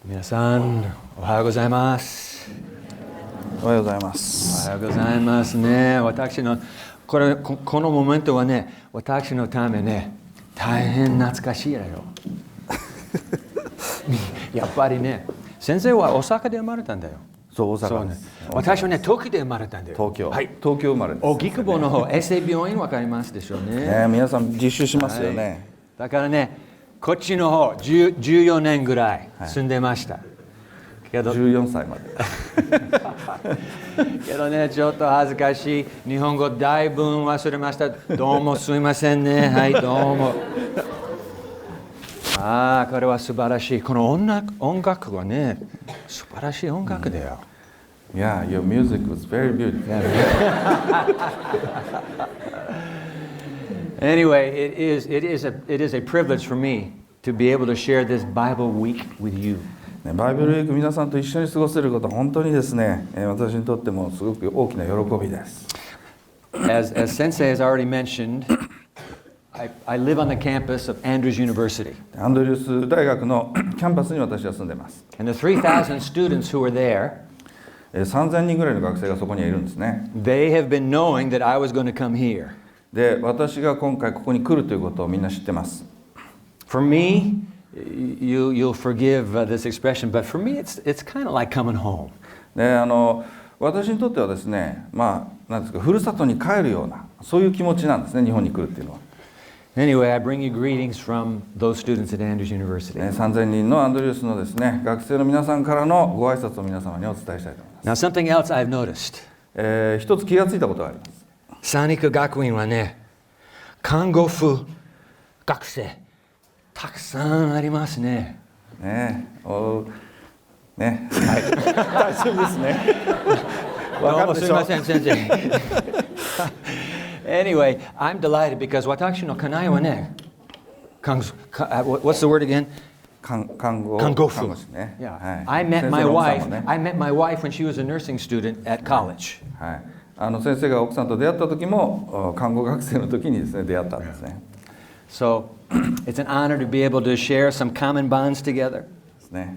皆さん、おはようございます。おはようございます。おはようございますね。このモメントはね、私のためね、大変懐かしいだよ。やっぱりね、先生は大阪で生まれたんだよ。そう、大阪です。私はね、東京で生まれたんだよ。東京。はい。東京生まれです。荻窪の方、衛生病院わかりますでしょうね。皆さん実習しますよね。だからね、こっちの方、14年ぐらい住んでました。けど14歳まで。けどね、ちょっと恥ずかしい。日本語だいぶ忘れました。どうもすみませんね。はい、どうも。これは素晴らしい。この音楽はね、素晴らしい音楽だよ。Yeah, your music was very beautiful. Anyway, it is a privilege for me to be able to share this Bible week with you. バイブルウィーク皆さんと一緒に過ごせることは本当にですね、私にとってもすごく大きな喜びです。As Sensei has already mentioned, I live on the campus of Andrews University. アンドリュース大学のキャンパスに私は住んでいます。And the 3,000 students who are there, 3000人ぐらいの学生がそこにはいるんですね。they have been knowing that I was going to come here. で、私が今回ここに来るということをみんな知ってます。For me, you'll forgive this expression, but for me it's kind of like coming home. で、私にとってはですね、なんですか、ふるさとに帰るようなそういう気持ちなんですね、日本に来るっていうのは。Anyway, I bring you greetings from those students at Andrews University. 3000人のアンドリュースのですね、学生の皆さんからのご挨拶を皆様にお伝えしたいと思います。Now, something else I've noticed. 一つ気がついたことがあります。三陸学院はね、看護婦学生たくさんありますね。はい、大丈夫ですね。どうもすみません、先生。Anyway, I'm delighted because 私の家内はね、what's the word again? 看護婦ですね。Yeah. I met my wife when she was a nursing student at college. はい。先生が奥さんと出会った時も看護学生の時にですね出会ったんですね。So it's an honor to be able to share some common bonds together. ですね。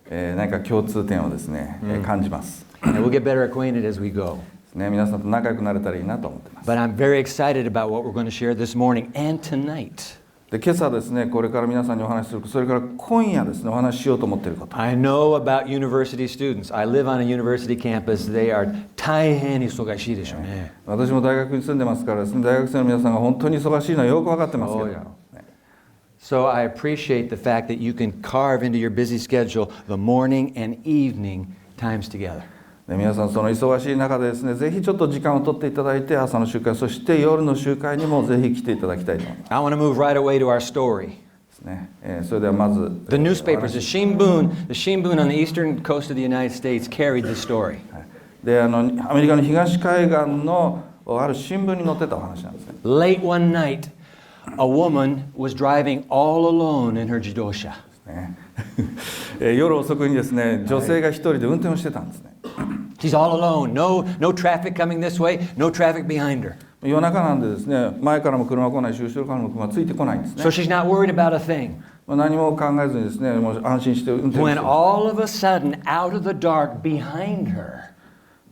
何か共通点をですね、感じます。And we'll get better acquainted as we go. ね、皆さんと仲良くなれたらいいなと思ってます。But I'm very excited about what we're going to share this morning and tonight. で、今朝ですね、これから皆さんにお話しする、それから今夜ですね、お話ししようと思っていること。I know about university students. I live on a university campus. They are 大変忙しいでしょうね。私も大学に住んでますからですね、大学生の皆さんが本当に忙しいのはよく分かってますけど。So I appreciate the fact that you can carve into your busy schedule the morning and evening times together. 皆さんその忙しい中でですね、ぜひちょっと時間を取っていただいて、朝の集会、そして夜の集会にもぜひ来ていただきたいと思います。I want to move right away to our story. ですね。それではまず The newspapers, the Shimbun on the eastern coast of the United States carried this story. で、アメリカの東海岸のある新聞に載ってたお話なんですね。Late one night, a woman was driving all alone in her 自動車。夜遅くにですね、女性が一人で運転をしてたんですね。She's all alone. No traffic coming this way. No traffic behind her. 夜中なんでですね、前からも車来ないし、後ろからも車ついてこないんですね。So she's not worried about a thing. 何も考えずにですね、もう安心して運転をして。When all of a sudden, out of the dark behind her,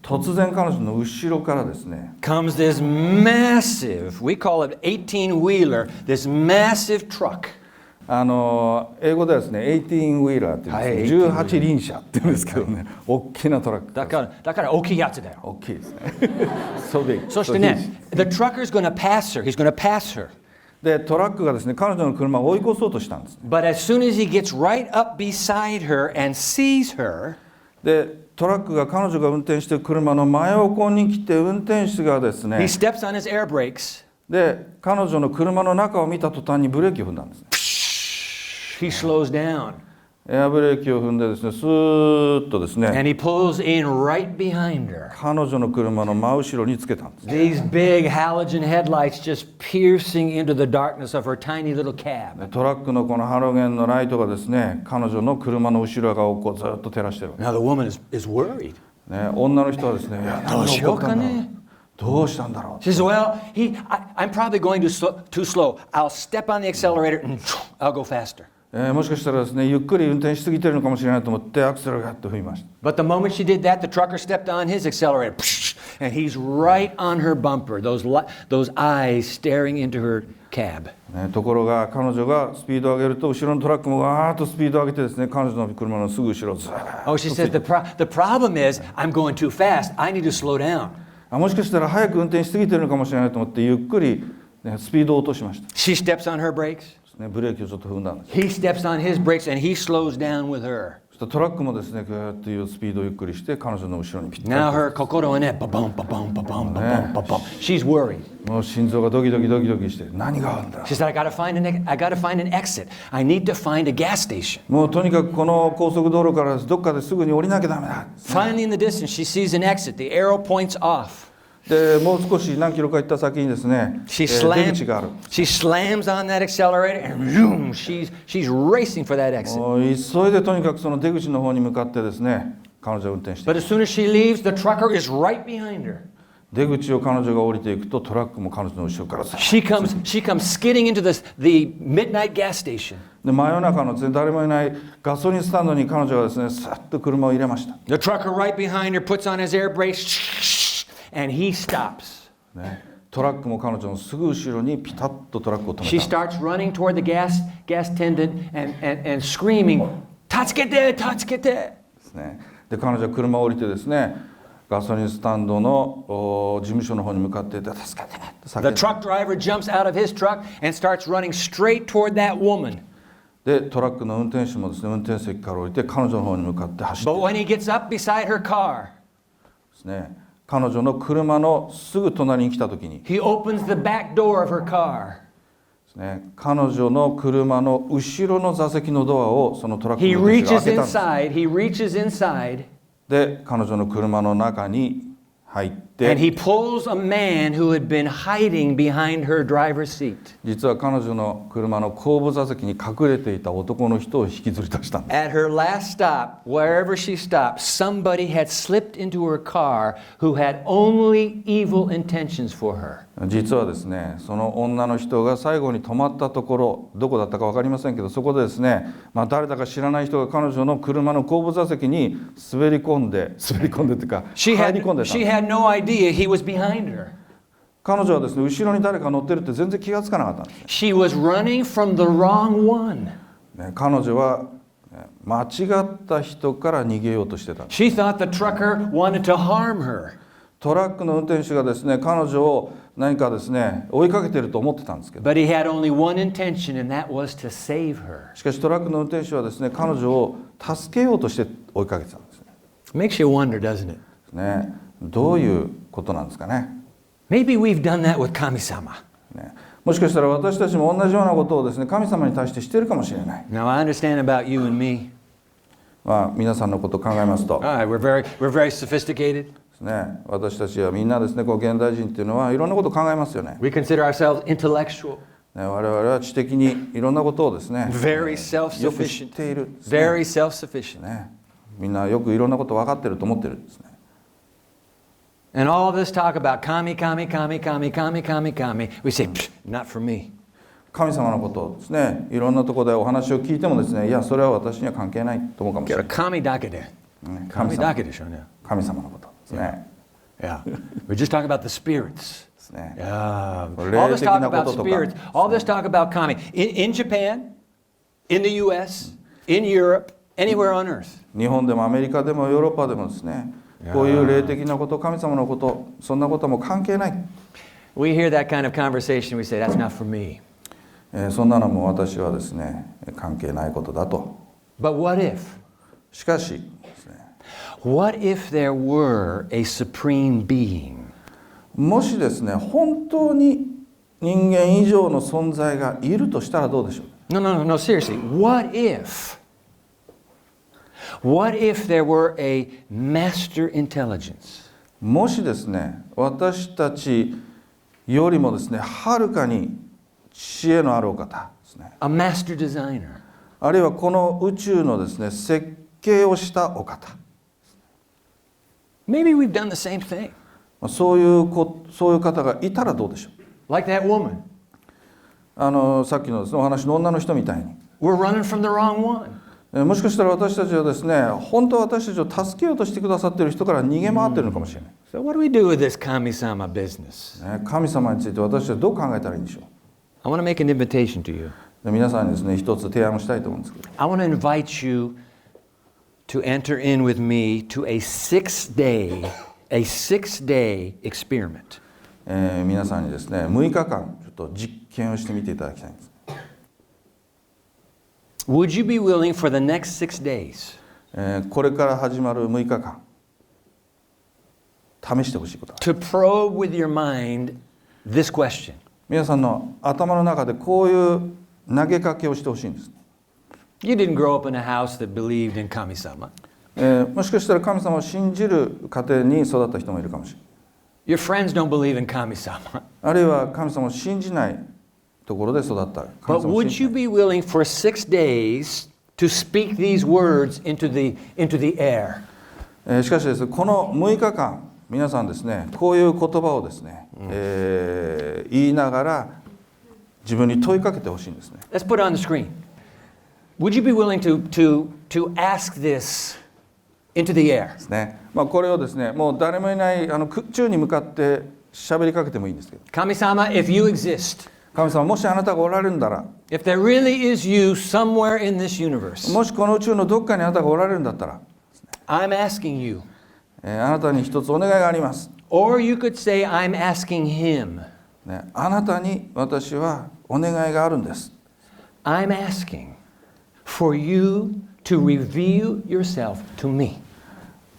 突然彼女の後ろからですね、comes this massive, we call it 18-wheeler, this massive truck. 英語ではですね、18ウィーラーっていうんですね、18輪車って言うんですけどね、大きなトラック。だから大きいやつだよ。大きいですね。so big. そしてね、the trucker's going to pass her. He's going to pass her. で、トラックがですね、彼女の車を追い越そうとしたんです。But as soon as he gets right up beside her and sees her, で、トラックが彼女が運転している車の真横に来て、運転手がですね、he steps on his air brakes. で、彼女の車の中を見た途端にブレーキを踏んだんですね。He slows down. エアブレーキを踏んでですね、スーッとですね、And he pulls in right behind her. 彼女の車の真後ろにつけたんです。These big halogen headlights just piercing into the darkness of her tiny little cab. トラックのこのハロゲンのライトがですね、彼女の車の後ろ側をこうずっと照らしてる。Now the woman is worried. ね、女の人はですね、どうしようかね。どうしたんだろう。She says, well, I'm probably going too slow. I'll step on the accelerator and I'll go faster. もしかしたらですね、ゆっくり運転しすぎてるのかもしれないと思ってアクセルをガッと踏みました。 But the moment she did that, the trucker stepped on his accelerator, and he's right on her bumper, those eyes staring into her cab. ところが彼女がスピードを上げると後ろのトラックもわーっとスピードを上げてですね、彼女の車のすぐ後ろをずーっと Oh, she says, the problem is I'm going too fast. I need to slow down. もしかしたら早く運転しすぎてるのかもしれないと思ってゆっくり、スピードを落としました。 She steps on her brakes. ブレーキをちょっと踏んだんです。 He steps on his brakes, and he slows down with her. そしたらトラックもですね、ぐーっというスピードをゆっくりして彼女の後ろにぴったり Now her kokoro in it, ba-bum, ba-bum, ba-bum, ba-bum, ba-bum. She's worried. もう心臓がドキドキドキドキして何があるんだ。 She said, I gotta find an exit. I need to find a gas station. もうとにかくこの高速道路からどっかですぐに降りなきゃダメだ。 Finally, in the distance, she sees an exit. The arrow points off. でもう少し何キロか行った先にですね、出口がある。 She slams on that accelerator, and zoom, she's racing for that exit. もう急いでとにかくその出口の方に向かってですね、彼女は運転して。 But as soon as she leaves, the trucker is right behind her. 出口を彼女が降りていくとトラックも彼女の後ろからさ。 She comes skidding into the midnight gas station. で真夜中のですね、誰もいないガソリンスタンドに彼女はですね、さっと車を入れました。 The trucker right behind her puts on his air brakes, and he stops. ね、トラックも彼女のすぐ後ろにピタッとトラックを止め She た。 starts running toward the gas attendant and screaming, "Tatsukete, tatsukete!" ですね。で彼女は車を降りてですね、ガソリンスタンドの事務所の方に向かって助けてねって叫ん The で。 truck driver jumps out of his truck and starts running straight toward that woman. でトラックの運転手もですね、運転席から降りて彼女の方に向かって走って But when he gets up beside her car, ですね、彼女の車のすぐ隣に来た時に he opens the back door of her car. ですね、彼女の車の後ろの座席のドアをそのトラック He の運転手が reaches 開けたんです。 inside. He reaches inside, で彼女の車の中に入っ and て he pulls a man who had been hiding behind her driver's seat. 実は彼女の車の後部座席に隠れていた男の人を引きずり出したんです。 At her last stop, wherever she stopped, somebody had slipped into her car who had only evil intentions for her. 実はですね、その女の人が最後に止まったところ、どこだったか分かりませんけど、そこでですね、誰だか知らない人が彼女の車の後部座席に滑り込んでというか入り込んでたん She です。 had no idea he was behind her. 彼女はですね、後ろに誰か乗ってるって全然気がつかなかったんです。 She was running from the wrong one. ね、彼女は間違った人から逃げようとしてたんです。 She thought the trucker wanted to harm her. トラックの運転手がですね、彼女を何かですね、追いかけてると思ってたんですけど、 But he had only one intention, and that was to save her. しかしトラックの運転手はですね、彼女を助けようとして追いかけてたんですね。 Makes you wonder, doesn't it? ね、どういうことなんですかね。 Maybe we've done that with Kami-sama. ね、もしかしたら私たちも同じようなことをですね、神様に対してしているかもしれない。 Now, I understand about you and me. 皆さんのことを考えますと、 All right, we're very sophisticated. ですね、私たちはみんなですね、現代人っていうのはいろんなことを考えますよね。 We consider ourselves intellectual, ね、我々は知的にいろんなことをですね、 very よく知 self-sufficient, っているですね、 very self-sufficient. ね、みんなよくいろんなこと分かってると思ってるんですね。 And all of this talk about kami, kami, kami, kami, kami, kami, kami, we say, not for me. 神様のことをですね、いろんなところでお話を聞いてもですね、いやそれは私には関係ないと思うかもしれない。 Kami dake de. 神 Kami 様 dake de shou ne. 神様のことですね。 Yeah. We're just talking about the spirits. ですね。 Yeah. これ All this 霊的 talk なこ about ととか。 spirits, all this talk about kami. In Japan, in the US, in Europe, anywhere on earth. 日本でもアメリカでもヨーロッパでもですね、こういう霊的なこと、神様のこと、そんなことはもう関係ない。 We hear that kind of conversation, we say, that's not for me. そんなのも私はですね、関係ないことだと。 But what if? しかしですね、 What if there were a supreme being? もしですね、本当に人間以上の存在がいるとしたらどうでしょう。 No, seriously. What if? What if there were a master intelligence? もしですね、私たちよりもですね、はるかに知恵のあるお方ですね、 A master designer? あるいはこの宇宙のですね、設計をしたお方、 Maybe we've done the same thing. そういう方がいたらどうでしょう。 Like that woman. さっきのですね、お話の女の人みたいにで we're running from the wrong one. もしかしたら私たちはですね、本当は私たちを助けようとしてくださっている人から逃げ回っているのかもしれない。So what do we do with this kami-sama business? 神様について私たちはどう考えたらいいんでしょう。 I want to make an invitation to you. 皆さんにですね、一つ提案をしたいと思うんですけど、 I want to invite you to enter in with me to a 6-day experiment. 皆さんにですね、6日間ちょっと実験をしてみていただきたいんです。 Would you be willing for the next 6 days これから始まる6日間、試してほしいことがある。 to probe with your mind this question? 皆さんの頭の中でこういう投げかけをしてほしいんです。 You didn't grow up in a house that believed in kami-sama. もしかしたら神様を信じる家庭に育った人もいるかもしれない。 Your friends don't believe in kami-sama. あるいは神様を信じないところで育った。 But 神様を would 信じ you ない be willing for 6 days to speak these words into the air? しかしですね、この6日間、皆さんですね、こういう言葉をですね、言いながら自分に問いかけてほしいんですね。 Let's put it on the screen. Would you be willing to ask this into the air? ですね。これをですね、もう誰もいない宙に向かって喋りかけてもいいんですけど、 Kami-sama, if you exist, 神様、もしあなたがおられるんだら、 if there really is you somewhere in this universe, もしこの宇宙のどっかにあなたがおられるんだったら、 I'm asking you. あなたに一つお願いがあります。 Or you could say, I'm asking him. ね、あなたに私はお願いがあるんです。 I'm asking for you to reveal yourself to me.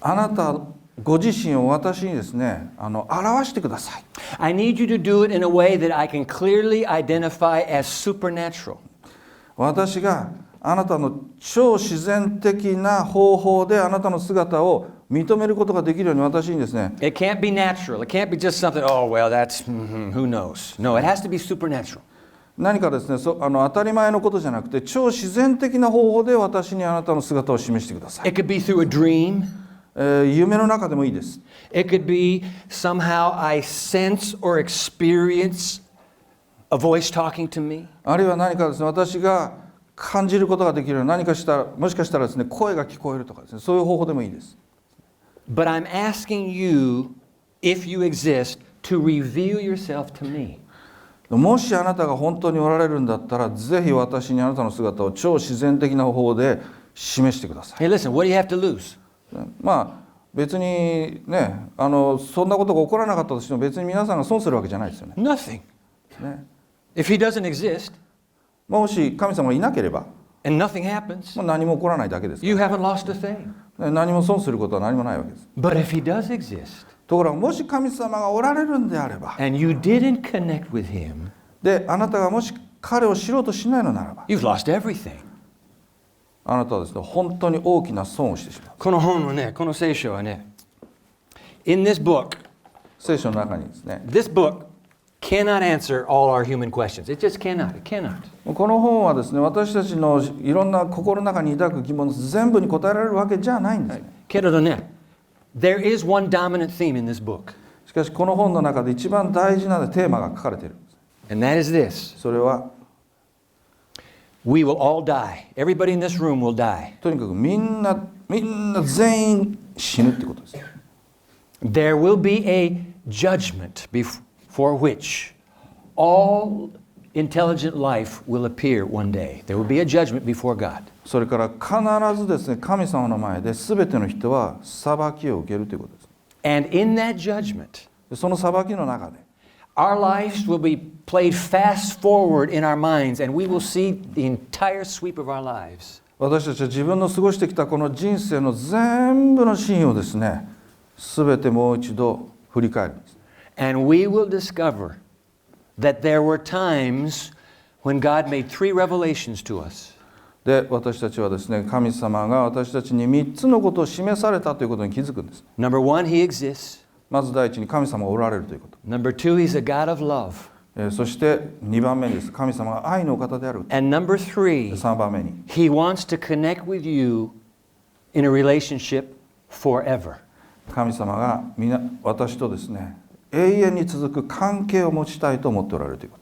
あなたご自身を私にですね、表してください。 I need you to do it in a way that I can clearly identify as supernatural. 私があなたの超自然的な方法であなたの姿を認めることができるように私にですね、 It can't be natural. It can't be just something, oh, well, that's, who knows. No, it has to be supernatural. 何かですね、当たり前のことじゃなくて超自然的な方法で私にあなたの姿を示してください。 It could be through a dream. 夢の中でもいいです。 It could be somehow I sense or experience a voice talking to me. あるいは何かですね、私が感じることができるような何かしたら、もしかしたらですね、声が聞こえるとかですね、そういう方法でもいいです。 But I'm asking you, if you exist, to reveal yourself to me. もしあなたが本当におられるんだったら、ぜひ私にあなたの姿を超自然的な方法で示してください。 Hey, listen, what do you have to lose? 別にね、そんなことが起こらなかったとしても別に皆さんが損するわけじゃないですよね。 Nothing. ね、 If he doesn't exist もし神様がいなければ、 and nothing happens, もう何も起こらないだけですか you haven't lost a thing. ら。何も損することは何もないわけです。 But if he does exist ところがもし神様がおられるんであれば、 and you didn't connect with him, であなたがもし彼を知ろうとしないのならば、 you've lost everything. あなたはですね、本当に大きな損をしてしまう。この本はね、この聖書はね、in this book, 聖書の中にですね、 this book cannot answer all our human questions. It just cannot. It cannot. この本はですね、私たちのいろんな心の中に抱く疑問全部に答えられるわけじゃないんですね。けれどね、there is one dominant theme in this book. しかしこの本の中で一番大事なテーマが書かれているんです。 And that is this. それは We will all die. Everybody in this room will die. とにかくみんな全員死ぬってことです。 There will be a judgment before which all intelligent life will appear one day. There will be a judgment before God. それから必ずですね、神様の前で全ての人は裁きを受けるということです。 And in that judgment, その裁きの中で our lives will be played fast forward in our minds, and we will see the entire sweep of our lives. 私たちは自分の過ごしてきたこの人生の全部のシーンをですね、全てもう一度振り返るんです。 And we will discover that there were times when God made 3 revelations to us. で、私たちはですね、神様が私たちに3つのことを示されたということに気づくんです。 Number 1, He exists. まず第一に神様がおられるということ。 Number 2, He's a God of love. そして2番目にです。神様が愛のお方である。 And number 3, 3番目に He wants to connect with you in a relationship forever. 神様が私とですね、永遠に続く関係を持ちたいと思っておられるというこ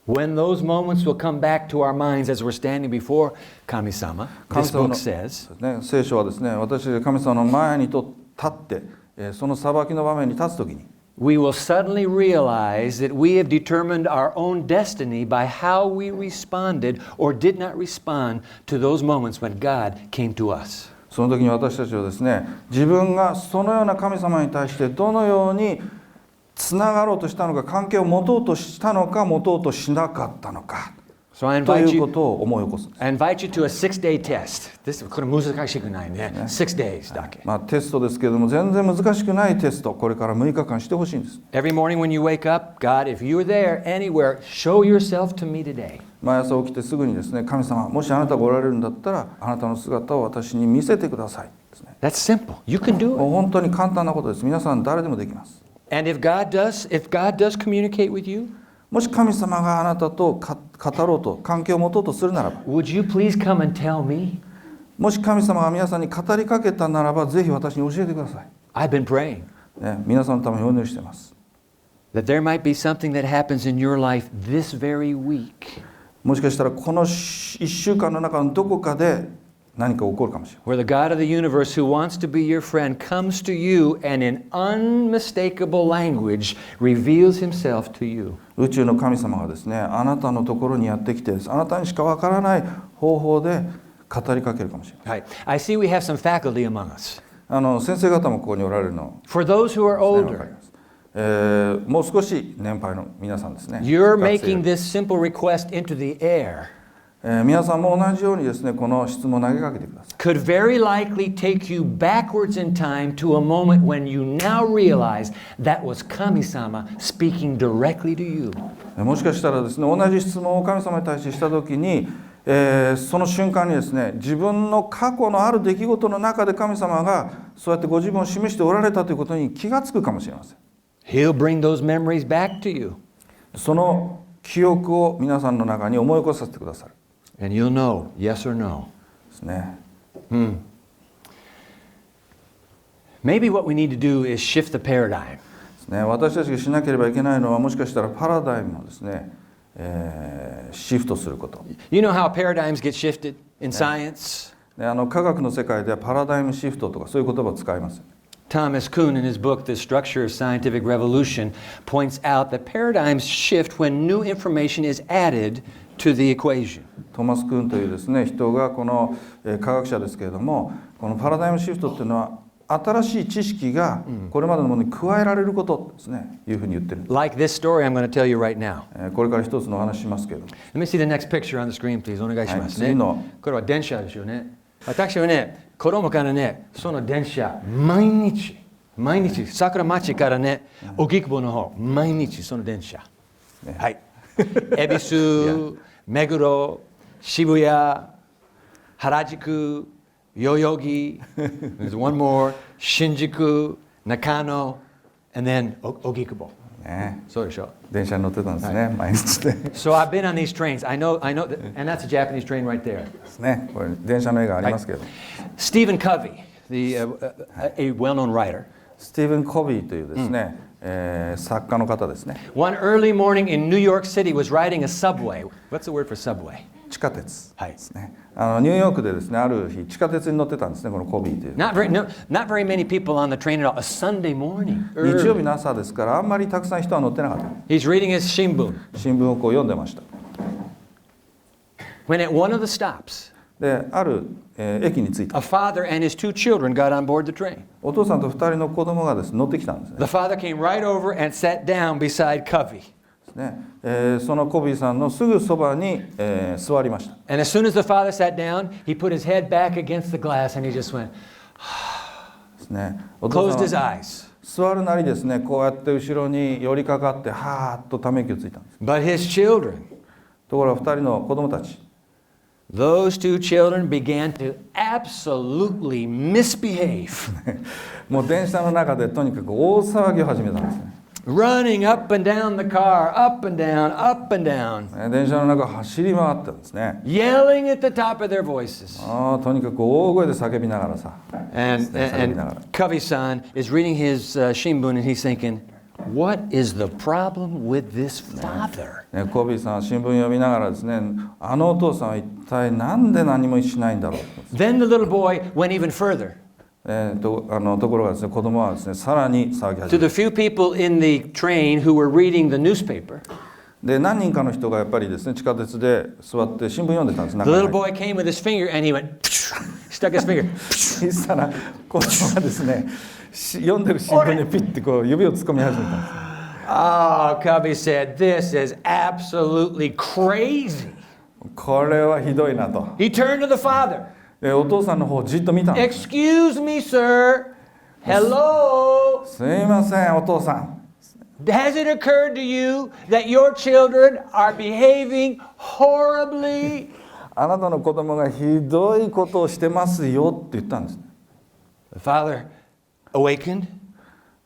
と。When those moments will come back to our minds as we're standing before Kami-sama, this book says, 聖書はですね、私たちが神様の前に立って、その裁きの場面に立つときに、we will suddenly realize that we have determined our own destiny by how we responded or did not respond to those moments when God came to us. その時に私たちはですね、自分がそのような神様に対してどのようにつながろうとしたのか、関係を持とうとしたのか、持とうとしなかったのか、So I と invite いうこ you, とを思い起こすんです。 I invite you to a 6-day test. This これ難しくないね。6 days だけ。テストですけれども、全然難しくないテスト、これから6日間してほしいんです。Every morning when you wake up, God, if you're there anywhere, show yourself to me today. 毎朝起きてすぐにですね、神様、もしあなたがおられるんだったら、あなたの姿を私に見せてくださいですね。That's simple. You can do もう it. 本当に簡単なことです。皆さん誰でもできます。And if God does communicate with you, もし神様があなたと語ろうと、関係を持とうとするならば、 would you please come and tell me? もし神様が皆さんに語りかけたならば、ぜひ私に教えてください。I've been praying 皆さんのためにお祈りしています。 that there might be something that happens in your life this very week もしかしたらこの1週間の中のどこかで何か起こるかもしれない。 where the God of the universe who wants to be your friend comes to you and in unmistakable language reveals himself to you. 宇宙の神様がですね、あなたのところにやってきて、あなたにしかわからない方法で語りかけるかもしれない。Right. I see we have some faculty among us. 先生方もここにおられるの For those who are わかり older, ます。もう少し年配の皆さんですね。 you're 学生 making this simple request into the air. 皆さんも同じようにですね、この質問を投げかけてください。 Could very likely take you backwards in time to a moment when you now realize that was Kami-sama speaking directly to you. もしかしたらですね、同じ質問を神様に対してしたときに、その瞬間にですね、自分の過去のある出来事の中で神様がそうやってご自分を示しておられたということに気がつくかもしれません。 He'll bring those memories back to you. その記憶を皆さんの中に思い起こさせてくださる。 And you'll know, yes or no. ですね。 Maybe what we need to do is shift the paradigm. ですね、私たちがしなければいけないのは、もしかしたらパラダイムをですね、シフトすること。You know how paradigms get shifted in science? 科学の世界ではパラダイムシフトとかそういう言葉を使います。 Thomas Kuhn, in his book, The Structure of Scientific Revolution, points out that paradigms shift when new information is added to the equation. トーマス・クーンというですね、人がこの科学者ですけれども、このパラダイムシフトっていうのは新しい知識がこれまでのものに加えられることですね、いうふうに言ってるんです。 Like this story I'm going to tell you right now. これから一つのお話しますけれども。 Let me see the next picture on the screen, please. お願いしますね。次のこれは電車ですよね。私はね、子供からね、その電車、毎日、桜町からね、荻窪の方、毎日その電車。はい。恵比寿、目黒、渋谷、原宿、代々木、there's one more, 新宿、中野、and then 荻窪。ね、そうでしょ。電車に乗ってたんですね、毎日ね。So I've been on these trains. I know, that, and that's a Japanese train right there. ですね、これ電車の絵がありますけど。Stephen Covey, a well-known writer. スティーブン・コビーというですね、作家の方ですね。 One early morning in New York City was riding a subway. What's the word for subway? 地下鉄はいですね。ニューヨークでですね、ある日地下鉄に乗ってたんですね、このコビーという。Not very many people on the train at all. A Sunday morning. 日曜日の朝ですから、あんまりたくさん人は乗ってなかった。 He's reading his Shimbun. 新聞をこう読んでました。 When at one of the stops, で、ある、駅に着いた。 a father and his two children got on board the train. お父さんと2人の子供がですね、乗ってきたんですね。 The father came right over and sat down beside Covey. ですね、そのコビーさんのすぐそばに、座りました。 And as soon as the father sat down, he put his head back against the glass and he just went, ですね、お父 closed さ his んは eyes. 座るなりですね、こうやって後ろに寄りかかってはーっとため息をついたんです。 But his children, ところが2人の子供たち、 those two children began to absolutely misbehave, もう電車の中でとにかく大騒ぎを始めたんですね。 running up and down the car, up and down, up and down, 電車の中を走り回ってたんですね。 yelling at the top of their voices. とにかく大声で叫びながらさ。 And Covey-san is reading his Shimbun and he's thinking, What is the problem with this father? コビーさんは新聞読みながらですね、あのお父さんは一体なんで何もしないんだろう。 Then the little boy went even further ところがですね、子供はですね、さらに騒ぎ to 始め the few people in the train who were reading the newspaper. で、何人かの人がやっぱりですね、地下鉄で座って新聞読んでたんです。 The little boy came with his finger and he went, stuck his finger. 小さな子供がですね、読んでる新聞にピッてこう指を突っ込み始めたんです。 Oh, Cubby said, this is absolutely crazy. これはひどいなと。 He turned to the father. で、お父さんの方をじっと見たんです。 Excuse me, sir. Hello. すいません、お父さん。 Has it occurred to you that your children are behaving horribly? あなたの子供がひどいことをしてますよって言ったんです。 The father awakened,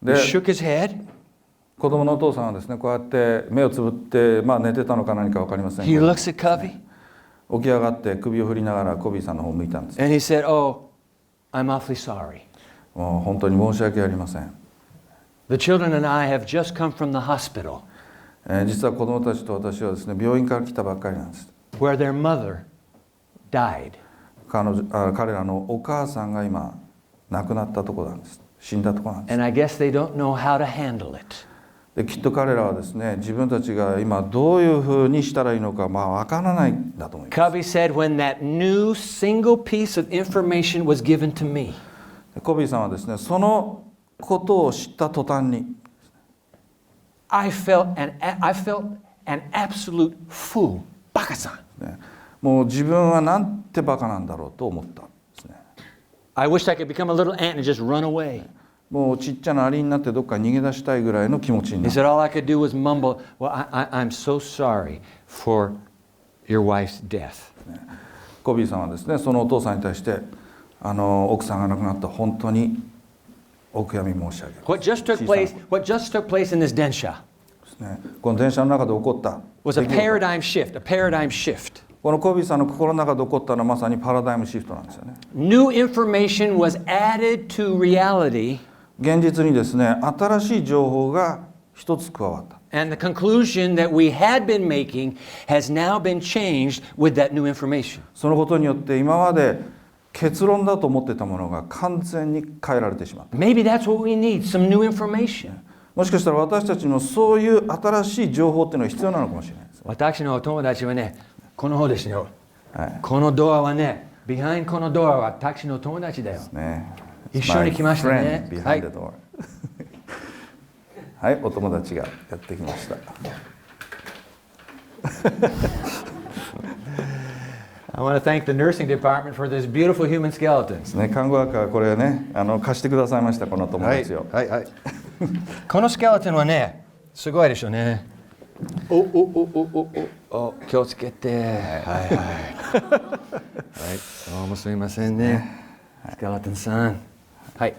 で、 shook his head. 子供のお父さんはですね、こうやって目をつぶって、寝てたのか何か分かりません He けど、 looks at Cubby 起き上がって首を振りながらコビーさんの方を向いたんです。 and he said, Oh, I'm awfully sorry. もう本当に申し訳ありません。 The children and I have just come from the hospital 実は子供たちと私はですね、病院から来たばっかりなんです。 where their mother died. 彼らのお母さんが今亡くなったところなんです。死んだところなんです。 And I guess they don't know how to handle it. で、きっと彼らはですね、自分たちが今どういうふうにしたらいいのか分からないんだと思います。 Cubby said, when that new single piece of information was given to me, コビーさんはですね、そのことを知った途端に I felt an absolute fool. バカさん。ね、もう自分はなんてバカなんだろうと思ったんですね。 I wished I could become a little ant and just run away. もうちっちゃなアリになってどっか逃げ出したいぐらいの気持ちに He なった。 said, all I could do was mumble, well, I'm so sorry for your wife's death. コビーさんはですね、そのお父さんに対して奥さんが亡くなった本当にお悔やみ申し上げる。 What just took place in this densha ですね、この電車の中で起こった was a paradigm shift. このコビーさんの心の中で起こったのはまさにパラダイムシフトなんですよね。 New information was added to reality, 現実にですね、新しい情報が一つ加わった。 and the conclusion that we had been making has now been changed with that new information. そのことによって今まで結論だと思ってたものが完全に変えられてしまった。 Maybe that's what we need, some new information. もしかしたら私たちのそういう新しい情報っていうのが必要なのかもしれないです。私のお友達はね、この方ですよ。はい。このドアはね、behind このドアは私の友達だよ。ね。一緒に来ましたね。 My friend はい behind the door はい、お友達がやってきました。I want to thank the nursing department for this beautiful human skeleton. ですね、看護学はこれね、貸してくださいました、この友達を。はいはい。このスケルトンはね、すごいでしょうね。お、気をつけて。はいはい。はい、どうもすみませんね。スケルトンさん。はい。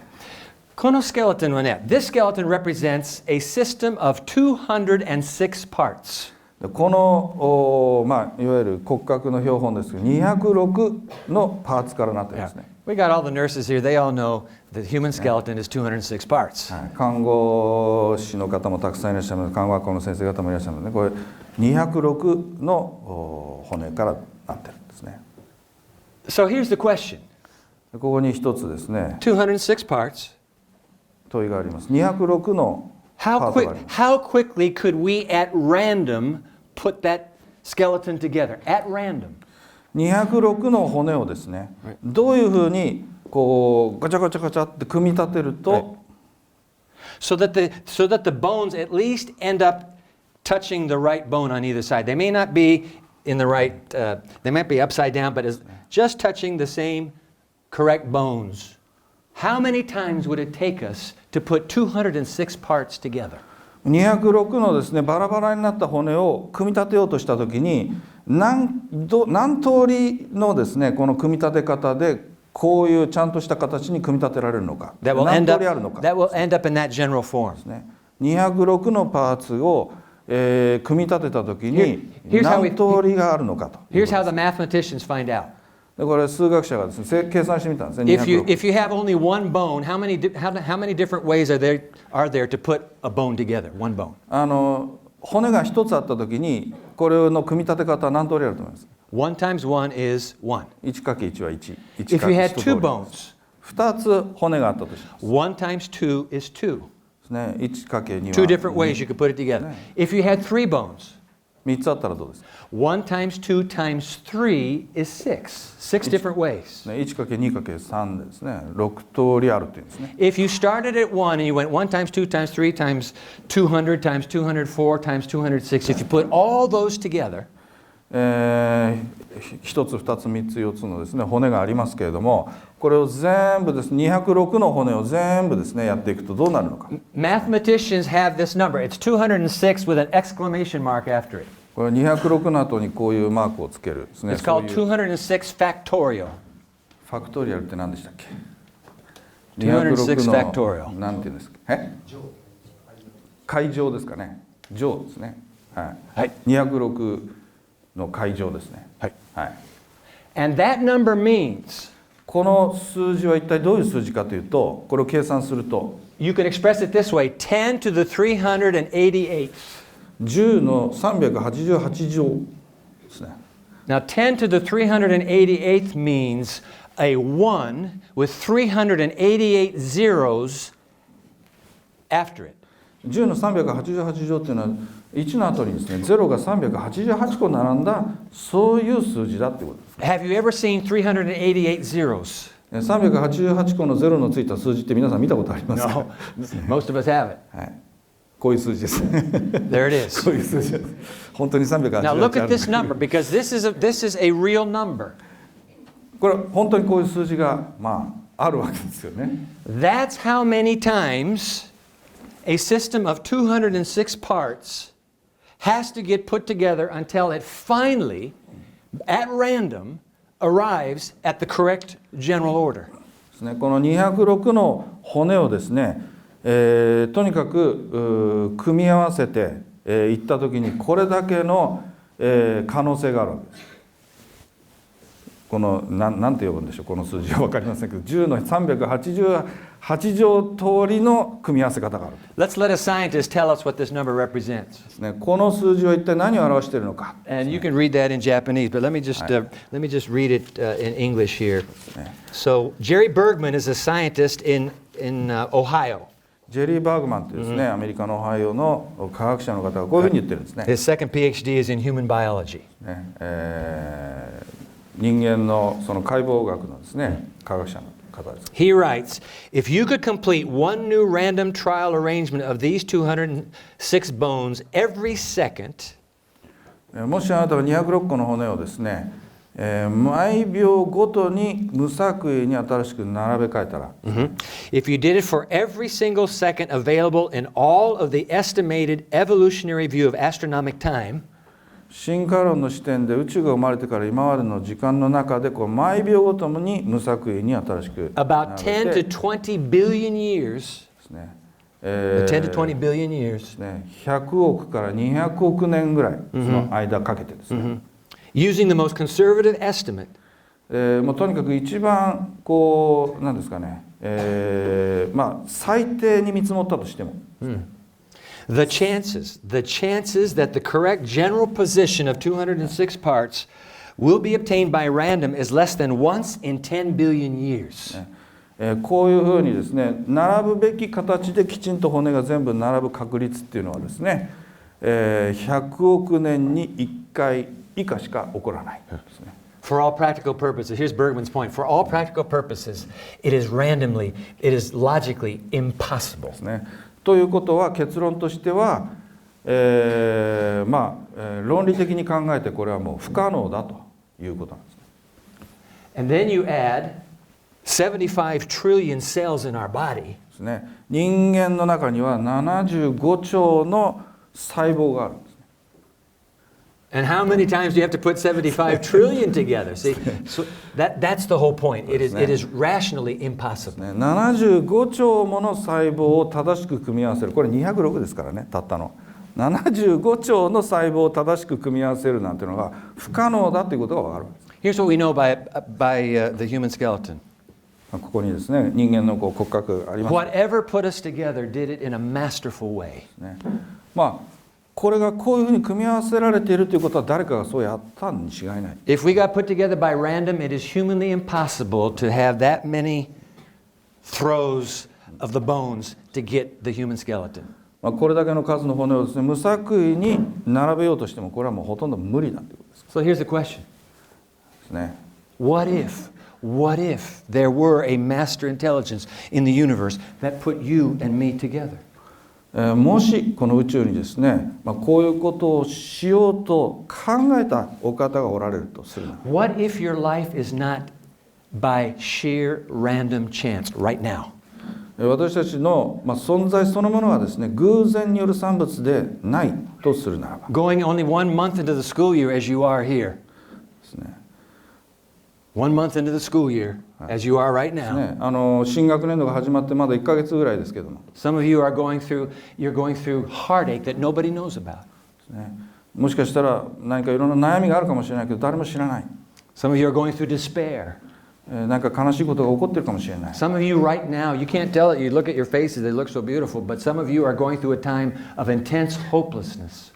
このスケルトンはね、This skeleton represents a system of 206 parts. このいわゆる骨格の標本ですけど、206のパーツからなっていますね。We got all the nurses here. They all know the human skeleton is 206 parts. 看護師の方もたくさんいらっしゃるので、看護学校の先生方もいらっしゃるので、これ206の骨からなってるんですね。So here's the question. ここに一つですね、 206 parts. 問いがあります。206のパーツがあります。How quickly could we at random put that skeleton together? At random. 206の骨をですね、どういうふうにこうガチャガチャガチャって組み立てると、So that the bones at least end up touching the right bone on either side. They may not be in the right, they might be upside down, but it's just touching the same correct bones. How many times would it take us to put 206 parts together? 206のですね、バラバラになった骨を組み立てようとしたときに何通りのですね、この組み立て方でこういうちゃんとした形に組み立てられるのか、何通りあるのか。That will end up in that general form. 206のパーツを、組み立てたときに何通りがあるのかと。Here's how the mathematicians find out. でこれ数学者がですね計算してみたんですね。 If you have only one bone, how many different ways are there to put a bone together? One bone. 骨が一つあったときにこれの組み立て方は何通りあると思います？ 1 times 1 is 1. 1×1 は1。If you had two bones, 2つ骨があったとします。1 times 2 is 2. ね、1×2 は Two different ways you could put it together. If you had 3 bones, 3つあったらどうですか？ 1 times 2 times 3 is 6. 6 different ways. 1×2×3 ですね。6通りあるというんですね。If you started at 1 and you went 1 times 2 times 3 times 200 times 204 times 206, if you put all those together, 1つ2つ3つ4つのですね骨がありますけれども、これを全部です206の骨を全部ですねやっていくとどうなるのか。Mathematicians have this number. It's 206 with an exclamation mark after it. これ206の後にこういうマークをつけるですね。 It's called 206 factorial. ファクトリアルって何でしたっけ206 factorial. なんていうんですか。階乗ですかね。乗ですね。はい。206の階乗ですね。はい。はい。And that number means この数字は一体どういう数字かというと、これを計算すると you can express it this way: 10 to the 388. 10の388乗ですね。Now 10 to the 388th means a 1 with 388 zeros after it. 10の388乗っていうのは1の後にですね0が388個並んだそういう数字だってことです。Have you ever seen 388 zeros? 388個の0のついた数字って皆さん見たことありますか？ No. Most of us have it. はい。こういう数字です。There it is. こういう数字です。本当に388 Now look あ at る。 this number because this is a real number. これ本当にこういう数字があるわけですよね。That's how many times a system of 206 parts has to get put together until it finally, at random, arrives at the correct general order. この206の骨をですね、とにかく組み合わせていったときにこれだけの可能性があるわけです。このなんて呼ぶんでしょう、この数字は分かりませんけど10の388乗通りの組み合わせ方がある。Let's let a scientist tell us what this number represents. この数字は一体何を表しているのか。And you can read that in Japanese, but let me just read it in English here. So Jerry Bergman is a scientist in Ohio. ジェリー・バーグマンというですね、アメリカのオハイオの科学者の方がこういうふうに言ってるんですね。His second PhD is in human biology. 人間のその解剖学のですね、科学者の方です。He writes, if you could complete one new random trial arrangement of these 206 bones every second, もしあなたが206個の骨をですね、毎秒ごとに無作為に新しく並べ替えたら、if you did it for every single second available in all of the estimated evolutionary view of astronomic time, 進化論の視点で宇宙が生まれてから今までの時間の中でこう毎秒ごとに無作為に新しく about 10 to 20 billion years, ですね、10 to 20 billion years, 100億から200億年ぐらいその間かけてですね、using the most conservative estimate, もうとにかく一番こうなんですかね、最低に見積もったとしても、the chances that the correct general position of 206 parts will be obtained by random is less than once in 10 billion years. こういうふうにですね、並ぶべき形できちんと骨が全部並ぶ確率っていうのはですね、100億年に1回以下しか起こらないですね。For all practical purposes, here's Bergman's point. For all practical purposes, it is logically impossible. ですね。ということは結論としては、論理的に考えてこれはもう不可能だということなんです。And then you add 75 trillion cells in our body. ですね。人間の中には75兆の細胞があるんです。And how many times do you have to put 75 trillion together? See, so that's the whole point. It is rationally impossible. 75兆もの細胞を正しく組み合わせる。これ206ですからね、たったの。75兆の細胞を正しく組み合わせるなんていうのが不可能だということが分かるんです。Here's what we know by the human skeleton. ここにですね、人間の骨格があります。Whatever put us together did it in a masterful way. まあこれがこういうふうに組み合わせられているということは誰かがそうやったに違いない。If we got put together by random, it is humanly impossible to have that many throws of the bones to get the human skeleton. これだけの数の骨をですね、無作為に並べようとしてもこれはもうほとんど無理だということです。So here's the question. ですね。What if there were a master intelligence in the universe that put you and me together? もしこの宇宙にですね、こういうことをしようと考えたお方がおられるとするなら。What if your life is not by sheer random chance right now? 私たちの存在そのものはですね、偶然による産物でないとするならば。Going only 1 month into the school year as you are here. ですね。1 month into the school year as you are right now. 新学年度が始まってまだ1ヶ月ぐらいですけども。Some of you are going through heartache that nobody knows about. もしかしたら何かいろんな悩みがあるかもしれないけど誰も知らない。Some of you are going through despair. なんか悲しいことが起こってるかもしれない。Some of you right now, you can't tell it, you look at your faces, they look so beautiful, but some of you are going through a time of intense hopelessness.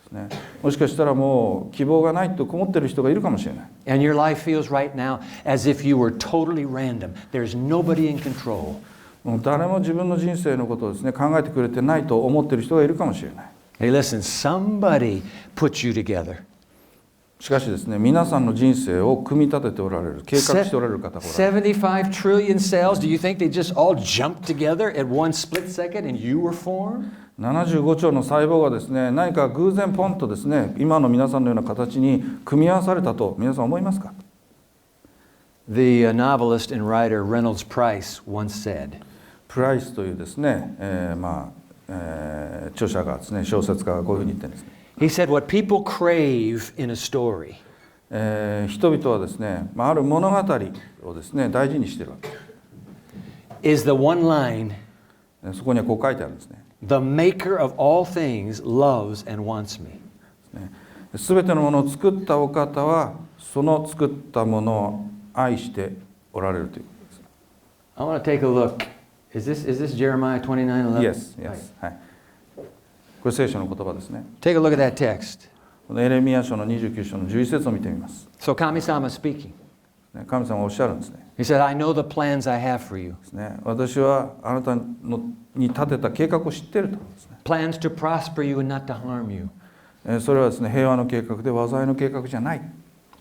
もしかしたらもう希望がないと思ってる人がいるかもしれない。And your life feels right now as if you were totally random. There's nobody in control. もう誰も自分の人生のことをですね、考えてくれてないと思ってる人がいるかもしれない。Hey, listen, somebody put you together. しかしですね、皆さんの人生を組み立てておられる、計画しておられる方がおられる。75 trillion cells, do you think they just all jumped together at one split second and you were formed? 75兆の細胞がですね、何か偶然ポンとですね、今の皆さんのような形に組み合わされたと皆さん思いますか？ The novelist and writer Reynolds Price once said, プライスというですね、著者がですね、小説家がこういうふうに言ってるんですね。he said, what people crave in a story 人々はですね、ある物語をですね、大事にしているわけ。is the one line, そこにはこう書いてあるんですね。the maker of all things loves and wants me. すべてのものを作ったお方は、その作ったものを愛しておられるということです。I want to take a look. Is this Jeremiah 29:11? Yes, yes. はい。これ聖書の言葉ですね。Take a look at that text. このエレミヤ書の29章の11節を見てみます。So Kami-sama speaking. 神様がおっしゃるんですね。He said, I know the plans I have for you. 私はあなたに立てた計画を知っていると。Plans to prosper you and not to harm you. それはですね、平和の計画で災いの計画じゃない。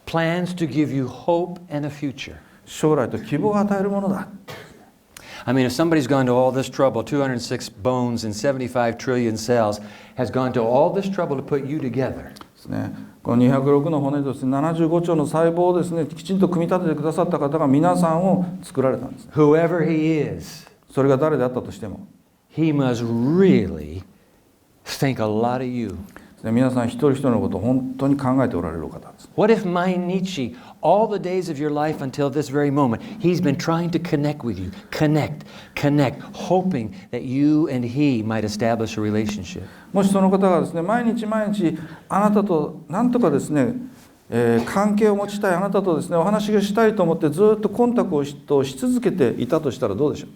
Plans to give you hope and a future. 将来と希望を与えるものだ。I mean, if somebody's gone to all this trouble, 206 bones and 75 trillion cells, has gone to all this trouble to put you together. ですね。この206の骨とですね、75兆の細胞をですね、きちんと組み立ててくださった方が皆さんを作られたんです、ね。Whoever he is, それが誰であったとしても、he must really think a lot of you. 皆さん一人一人のことを本当に考えておられるお方です。What if Mainichi, all the days of your life until this very moment, he's been trying to connect with you, connect, hoping that you and he might establish a relationship. もしその方がですね、毎日あなたと何とかですね、関係を持ちたい、あなたとですね、お話がしたいと思ってずっとコンタクトをし続けていたとしたらどうでしょう。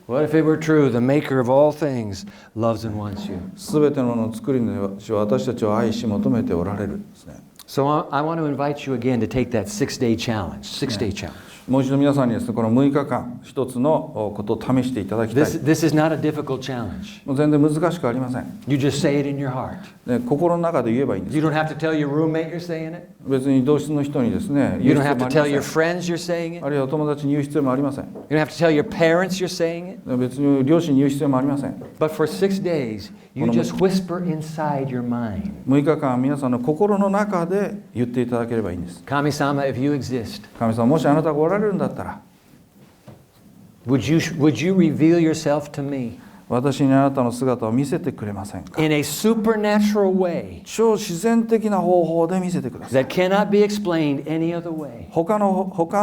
What if it were true, the maker of all things loves and wants you? すべてのものを作り主は私たちを愛し求めておられるんですね。So I want to invite you again to take that 6-day challenge. 6-day challenge. もう一度皆さんにですね、この6日間一つのことを試していただきたい。This is not a difficult challenge. もう全然難しくありません。You just say it in your heart. 心の中で言えばいいんです。You don't have to tell your roommate you're saying it. 別に同室の人にですね、You 言う don't 必要 have も to ありま tell せ your ん。 friends you're saying あ it. るいはお友達に言う必要もありません。You don't have to tell your parents you're saying it. 別に両親に言う必要もありません。But for 6 days, you just whisper inside your mind. 6日間皆さんの心の中で言っていただければいいんです。 Kami-sama, if you exist, 神様、もしあなたがおられるんだったら、would you reveal yourself to me 私にあなたの姿を見せてくれませんか。 in a supernatural way 超自然的な方法で見せてください。 that cannot be explained any other way? 他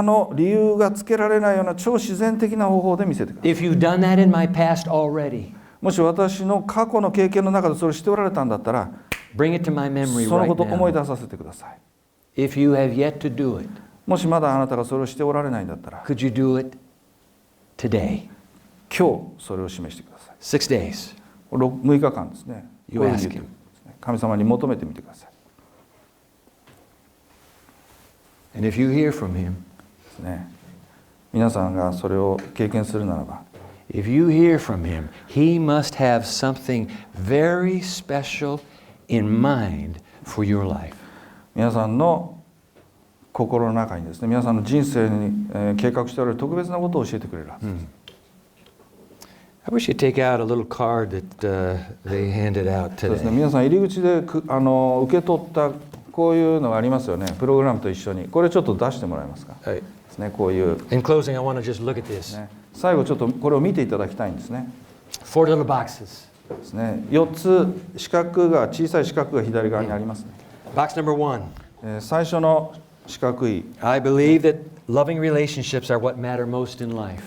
の理由がつけられないような超自然的な方法で見せてください。 If you've done that in my past already, もし私の過去の経験の中でそれをしておられたんだったら、 bring it to my memory その right ことを思い now. 出させてください。 If you have yet to do it, もしまだあなたがそれをしておられないんだったら、 could you do it today? 今日それを示してください。 6 days. 6日間ですね。 You こういう ask 理由ですね。神様に求めてみてください。 And if you hear from him, ですね。皆さんがそれを経験するならば、 if you hear from him, he must have something very special in mind for your life. 皆さんの心の中にですね、皆さんの人生に計画しておられる特別なことを教えてくれるはずです。I wish you'd take out a little card that they handed out そうですね。 today. 皆さん入り口で受け取ったこういうのがありますよね。プログラムと一緒に。これちょっと出してもらえますか。はい。ですね。こういう、In closing, I want to just look at this. ね。最後ちょっとこれを見ていただきたいんですね。 4 little boxes. ですね。4つ四角が小さい四角が左側にありますね。Box number 1. 最初の四角い I believe that loving relationships are what matter most in life.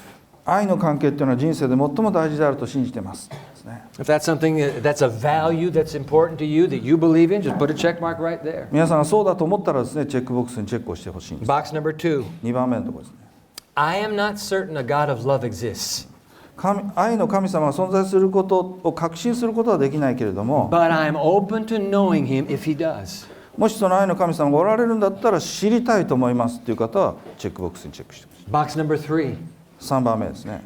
愛の関係っていうのは人生で最も大事であると信じてます。ですね。 If that's something that's a value that's important to you, that you believe in, just put a check mark right there. 皆さんがそうだと思ったらですね、チェックボックスにチェックをしてほしいんです。 Box number 2. 2番目のところですね。 I am not certain a God of love exists, 愛の神様が存在することを確信することはできないけれども、 but I'm open to knowing him if he does. もしその愛の神様がおられるんだったら知りたいと思いますっていう方はチェックボックスにチェックしてほしい。 Box number 3. 3番目ですね。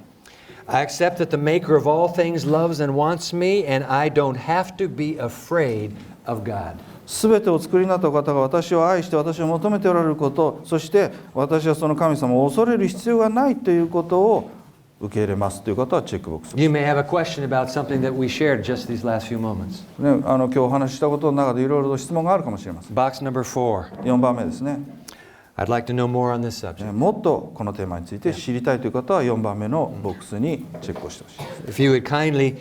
I accept that the maker of all things loves and wants me, and I don't have to be afraid of God. すべてを作りになったお方が私を愛して私を求めておられること、そして私はその神様を恐れる必要がないということを受け入れますという方はチェックボックス。 You may have a question about something that we shared just these last few moments. ね、今日お話ししたことの中でいろいろと質問があるかもしれません。 Box number 4. 4番目ですね。 I'd like to know more on this subject. もっとこのテーマについて知りたいという方は4番目のボックスにチェックをしてほしいです。 If you would kindly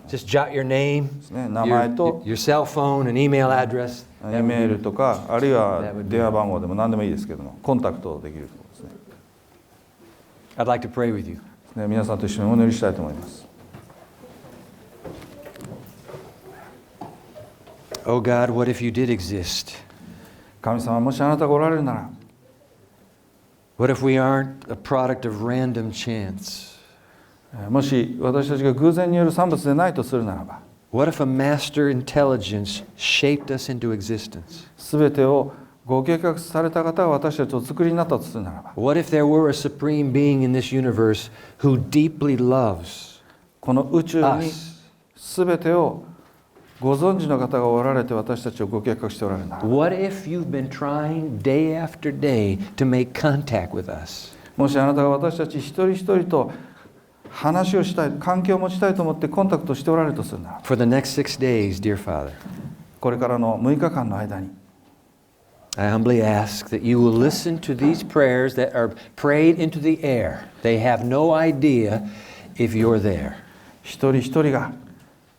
just jot your name, ね、名前と your cell phone, and email address. イメールとかあるいは電話番号でも何でもいいですけどもコンタクトできるところですね。 I'd like to pray with you. ね、皆さんと一緒にお祈りしたいと思います。 Oh God, what if you did exist? 神様、もしあなたがおられるなら、 What if we aren't a product of random chance? もし私たちが偶然による産物でないとするならば、 What if a master intelligence shaped us into existence? すべてをご計画された方が私たちを作りになったとするならば、 What if there were a supreme being in this universe who deeply loves この宇宙に us? すべてをご存知の方がおられて私たちをご計画しておられるならば、 What if you've been trying day after day to make contact with us? もしあなたが私たち一人一人と話をしたい、関係を持ちたいと思ってコンタクトしておられるとするならば、 For the next 6 days, dear Father, これからの6日間の間に I humbly ask that you will listen to these prayers that are prayed into the air. They have no idea if you're there. 一人一人が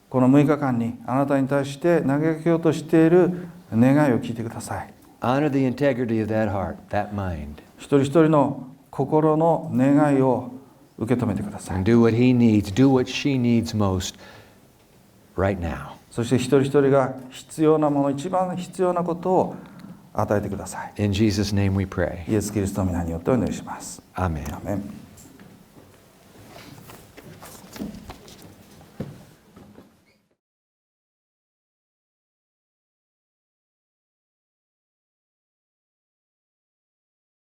この6日間にあなたに対して投げかけようとしている願いを聞いてください。 Honor the integrity of that heart, that mind, 一人一人の心の願いを受け止めてください。 and do what he needs, do what she needs most right now. そして一人一人が必要なもの、一番必要なことを与えてください。 In Jesus' name we pray. イエス・キリストの皆によってお祈りします。 Amen. アーメン。